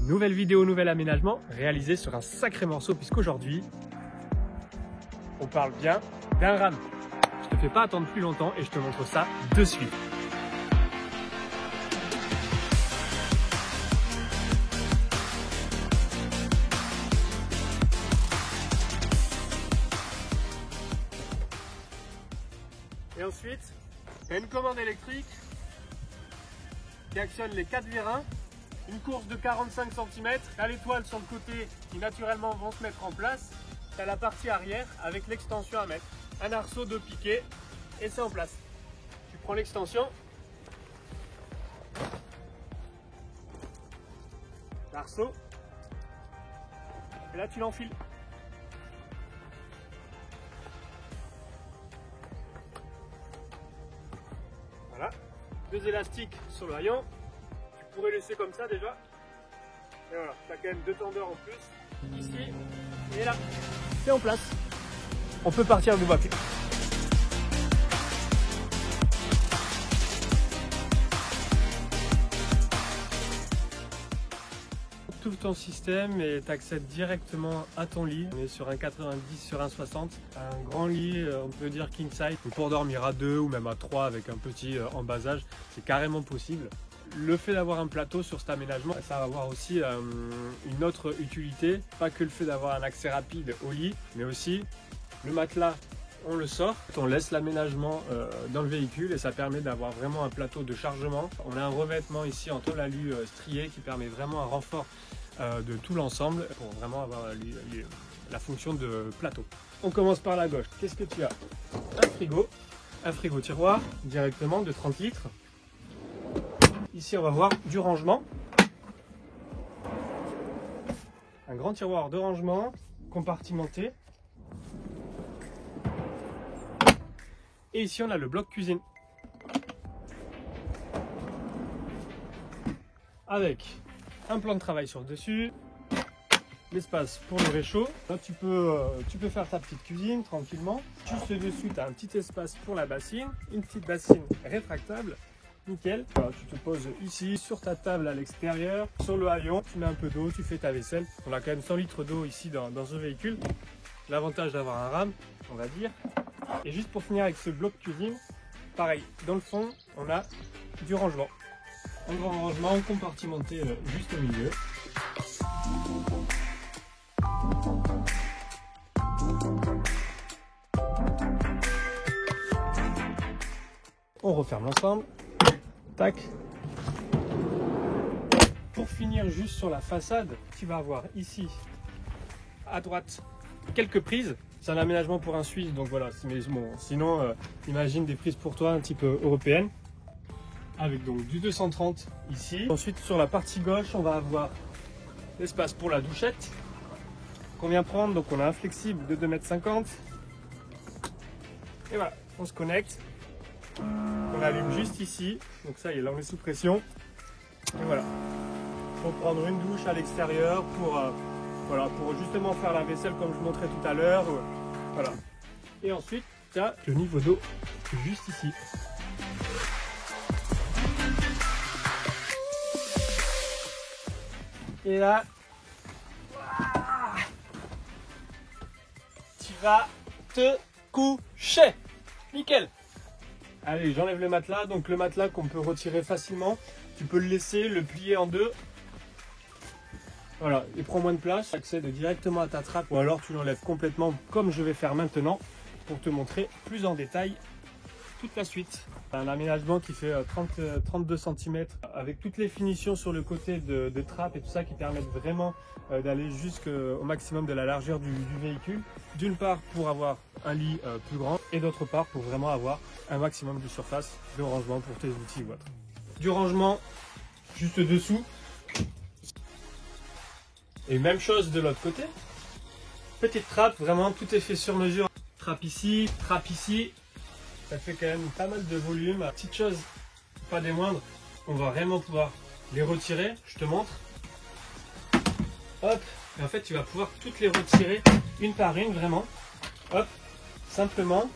Nouvelle vidéo, nouvel aménagement réalisé sur un sacré morceau puisqu'aujourd'hui, on parle bien d'un RAM. Je te fais pas attendre plus longtemps et je te montre ça de suite. Et ensuite, tu as une commande électrique qui actionne les 4 vérins, une course de 45 cm, tu as l'étoile sur le côté qui naturellement vont se mettre en place, tu as la partie arrière avec l'extension à mettre, un arceau de piquet et c'est en place. Tu prends l'extension, l'arceau, et là tu l'enfiles. Voilà, 2 élastiques sur le haillon, tu pourrais laisser comme ça déjà. Et voilà, tu as quand même 2 tendeurs en plus, ici et là, c'est en place. On peut partir du boîtier. Tout ton système et tu accèdes directement à ton lit. On est sur un 90 sur un 60, un grand lit, on peut dire king size. Pour dormir à 2 ou même à 3 avec un petit embasage, c'est carrément possible. Le fait d'avoir un plateau sur cet aménagement, ça va avoir aussi une autre utilité. Pas que le fait d'avoir un accès rapide au lit, mais aussi le matelas, on le sort, on laisse l'aménagement dans le véhicule et ça permet d'avoir vraiment un plateau de chargement. On a un revêtement ici en tôle alu strié qui permet vraiment un renfort de tout l'ensemble pour vraiment avoir la fonction de plateau. On commence par la gauche. Qu'est-ce que tu as? Un frigo tiroir directement de 30 litres. Ici, on va voir du rangement. Un grand tiroir de rangement compartimenté. Et ici, on a le bloc cuisine. Avec un plan de travail sur le dessus, l'espace pour le réchaud. Là, tu peux faire ta petite cuisine tranquillement. Juste dessus, tu as un petit espace pour la bassine, une petite bassine rétractable. Nickel. Alors, tu te poses ici sur ta table à l'extérieur, sur le haillon, tu mets un peu d'eau, tu fais ta vaisselle. On a quand même 100 litres d'eau ici dans ce véhicule. L'avantage d'avoir un RAM, on va dire. Et juste pour finir avec ce bloc cuisine, pareil, dans le fond, on a du rangement. Un grand rangement compartimenté juste au milieu. On referme l'ensemble. Tac. Pour finir juste sur la façade, tu vas avoir ici à droite quelques prises. C'est un aménagement pour un Suisse, donc voilà. Mais bon, sinon, imagine des prises pour toi un type européenne. Avec donc du 230 ici. Ensuite, sur la partie gauche, on va avoir l'espace pour la douchette qu'on vient prendre. Donc on a un flexible de 2,50 m. Et voilà, on se connecte. On allume juste ici, donc ça y est, là on est sous pression. Et voilà, pour prendre une douche à l'extérieur, pour justement faire la vaisselle comme je montrais tout à l'heure. Voilà. Et ensuite, tu as le niveau d'eau juste ici. Et là, tu vas te coucher. Nickel. Allez, j'enlève le matelas. Donc le matelas qu'on peut retirer facilement. Tu peux le laisser, le plier en deux. Voilà, il prend moins de place. Tu accèdes directement à ta trappe ou alors tu l'enlèves complètement comme je vais faire maintenant pour te montrer plus en détail toute la suite. Un aménagement qui fait 32 cm avec toutes les finitions sur le côté de trappe et tout ça qui permettent vraiment d'aller jusqu'au maximum de la largeur du véhicule. D'une part pour avoir un lit plus grand et d'autre part pour vraiment avoir un maximum de surface de rangement pour tes outils ou autres. Du rangement juste dessous. Et même chose de l'autre côté. Petite trappe, vraiment tout est fait sur mesure. Trappe ici, ça fait quand même pas mal de volume. Petite chose, pas des moindres, on va vraiment pouvoir les retirer. Je te montre. Hop, et en fait tu vas pouvoir toutes les retirer une par une vraiment. Hop, simplement.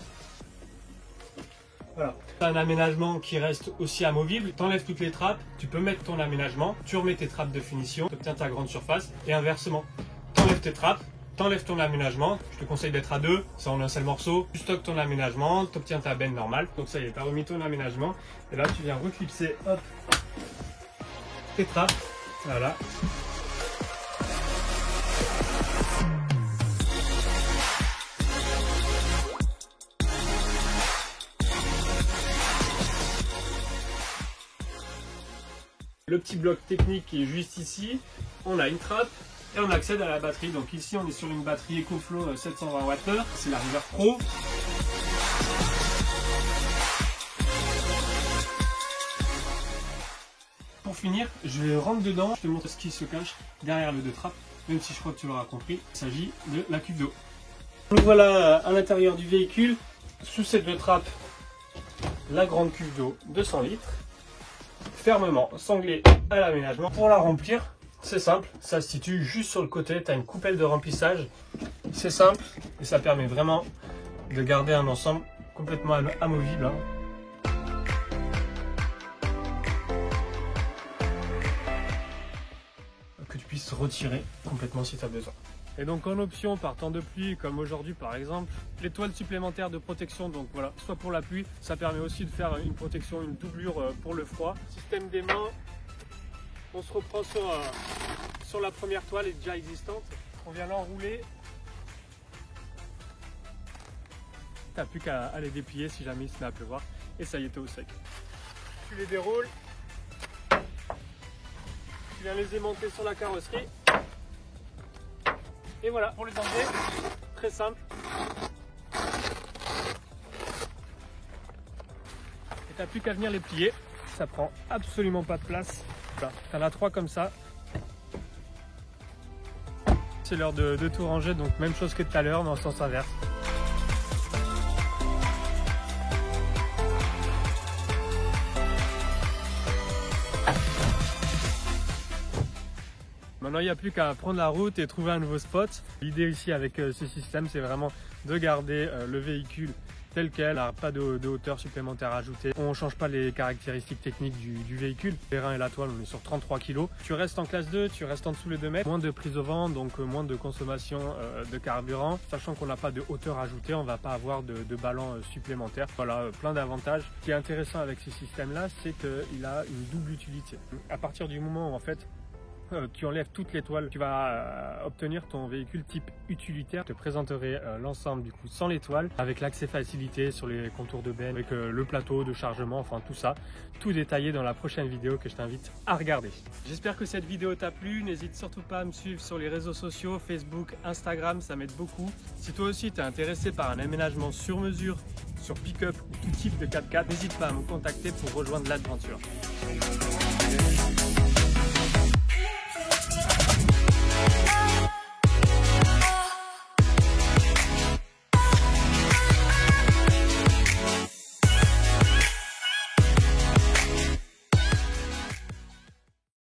Voilà. C'est un aménagement qui reste aussi amovible. Tu enlèves toutes les trappes, tu peux mettre ton aménagement, tu remets tes trappes de finition, tu obtiens ta grande surface et inversement. Tu enlèves tes trappes, tu enlèves ton aménagement. Je te conseille d'être à deux, ça en un seul morceau. Tu stockes ton aménagement, tu obtiens ta benne normale. Donc ça y est, tu as remis ton aménagement. Et là, tu viens reclipser hop, tes trappes. Voilà. Le petit bloc technique qui est juste ici, on a une trappe et on accède à la batterie. Donc ici on est sur une batterie EcoFlow 720 Wh, c'est la River Pro. Pour finir, je rentre dedans, je te montre ce qui se cache derrière le deux trappes, même si je crois que tu l'auras compris, il s'agit de la cuve d'eau. Donc voilà à l'intérieur du véhicule, sous ces deux trappes, la grande cuve d'eau de 100 litres. Fermement sanglé à l'aménagement. Pour la remplir, c'est simple, ça se situe juste sur le côté, tu as une coupelle de remplissage, c'est simple et ça permet vraiment de garder un ensemble complètement amovible. Hein. Que tu puisses retirer complètement si tu as besoin. Et donc en option par temps de pluie, comme aujourd'hui par exemple, les toiles supplémentaires de protection, donc voilà, soit pour la pluie, ça permet aussi de faire une protection, une doublure pour le froid. Système d'aimant, on se reprend sur la première toile déjà existante, on vient l'enrouler. T'as plus qu'à les déplier si jamais il se met à pleuvoir, et ça y est, t'es au sec. Tu les déroules, tu viens les aimanter sur la carrosserie. Et voilà, pour les enlever, très simple. Et t'as plus qu'à venir les plier, ça prend absolument pas de place. Voilà, t'en as 3 comme ça. C'est l'heure de tout ranger, donc même chose que tout à l'heure, mais en sens inverse. Maintenant, il n'y a plus qu'à prendre la route et trouver un nouveau spot. L'idée ici avec ce système, c'est vraiment de garder le véhicule tel quel, pas de hauteur supplémentaire ajoutée. On ne change pas les caractéristiques techniques du véhicule. Le terrain et la toile, on est sur 33 kg. Tu restes en classe 2, tu restes en dessous les 2 mètres. Moins de prise au vent, donc moins de consommation de carburant. Sachant qu'on n'a pas de hauteur ajoutée, on ne va pas avoir de ballon supplémentaire. Voilà, plein d'avantages. Ce qui est intéressant avec ce système-là, c'est qu'il a une double utilité. À partir du moment où en fait, tu enlèves toutes les toiles, tu vas obtenir ton véhicule type utilitaire. Je te présenterai l'ensemble du coup sans les toiles, avec l'accès facilité sur les contours de benne, avec le plateau de chargement, enfin tout ça, tout détaillé dans la prochaine vidéo que je t'invite à regarder. J'espère que cette vidéo t'a plu, n'hésite surtout pas à me suivre sur les réseaux sociaux, Facebook, Instagram, ça m'aide beaucoup. Si toi aussi tu es intéressé par un aménagement sur mesure, sur pick-up ou tout type de 4x4, n'hésite pas à me contacter pour rejoindre l'aventure.